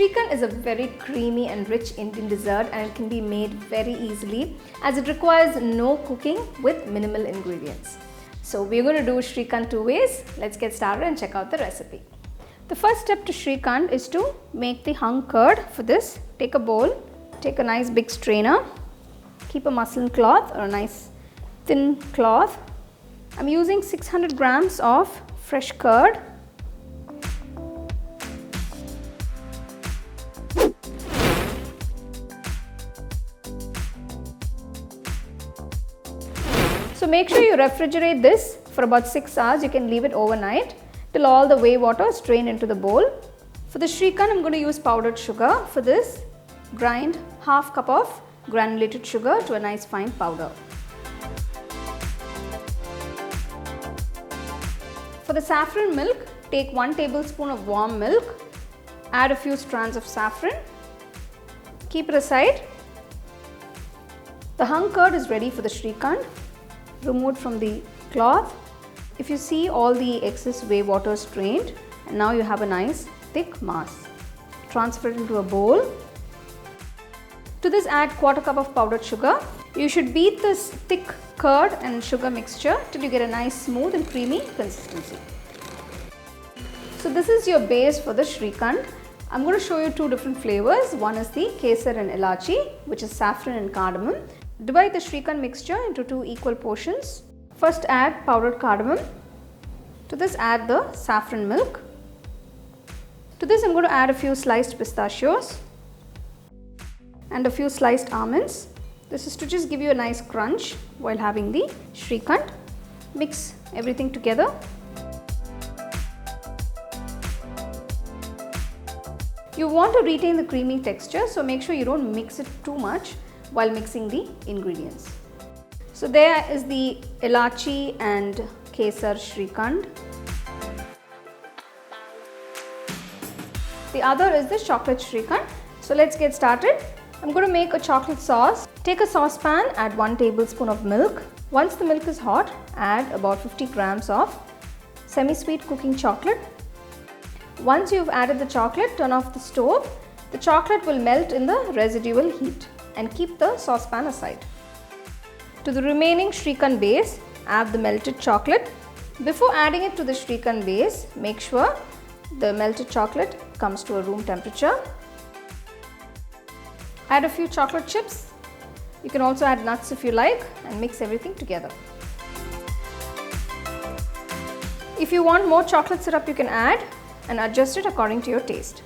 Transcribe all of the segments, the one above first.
Shrikhand is a very creamy and rich Indian dessert, and it can be made very easily as it requires no cooking with minimal ingredients. So we're going to do Shrikhand two ways. Let's get started and check out the recipe. The first step to Shrikhand is to make the hung curd. For this, take a bowl, take a nice big strainer, keep a muslin cloth or a nice thin cloth. I'm using 600 grams of fresh curd. So make sure you refrigerate this for about 6 hours. You can leave it overnight till all the whey water is drained into the bowl. For the Shrikhand, I'm going to use powdered sugar. For this, grind half cup of granulated sugar to a nice fine powder. For the saffron milk, take 1 tablespoon of warm milk, add a few strands of saffron, keep it aside. The hung curd is ready for the Shrikhand. Remove it from the cloth. If you see, all the excess whey water is drained, and now you have a nice thick mass. Transfer it into a bowl. To this, add quarter cup of powdered sugar. You should beat this thick curd and sugar mixture till you get a nice smooth and creamy consistency. So this is your base for the Shrikhand. I'm going to show you 2 different flavors. One is the Kesar and Elachi, which is saffron and cardamom. Divide the Shrikhand mixture into 2 equal portions. First, add powdered cardamom. To this, add the saffron milk. To this, I'm going to add a few sliced pistachios and a few sliced almonds. This is to just give you a nice crunch while having the Shrikhand. Mix everything together. You want to retain the creamy texture, so make sure you don't mix it too much while mixing the ingredients. So there is the Elachi and Kesar Shrikhand. The other is the chocolate Shrikhand. So let's get started. I'm going to make a chocolate sauce. Take a saucepan, add 1 tablespoon of milk. Once the milk is hot, add about 50 grams of semi-sweet cooking chocolate. Once you've added the chocolate, turn off the stove. The chocolate will melt in the residual heat and keep the saucepan aside. To the remaining Shrikhand base, add the melted chocolate. Before adding it to the Shrikhand base, make sure the melted chocolate comes to a room temperature. Add a few chocolate chips. You can also add nuts if you like, and mix everything together. If you want more chocolate syrup, you can add and adjust it according to your taste.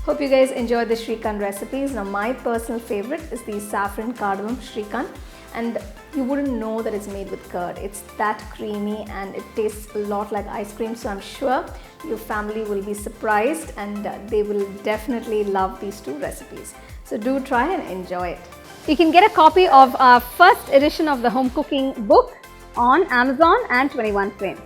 Hope you guys enjoyed the Shrikhand recipes. Now my personal favorite is the saffron cardamom Shrikhand, and you wouldn't know that it's made with curd. It's that creamy and it tastes a lot like ice cream, so I'm sure your family will be surprised and they will definitely love these 2 recipes. So do try and enjoy it. You can get a copy of our first edition of the home cooking book on Amazon and 21 Frames.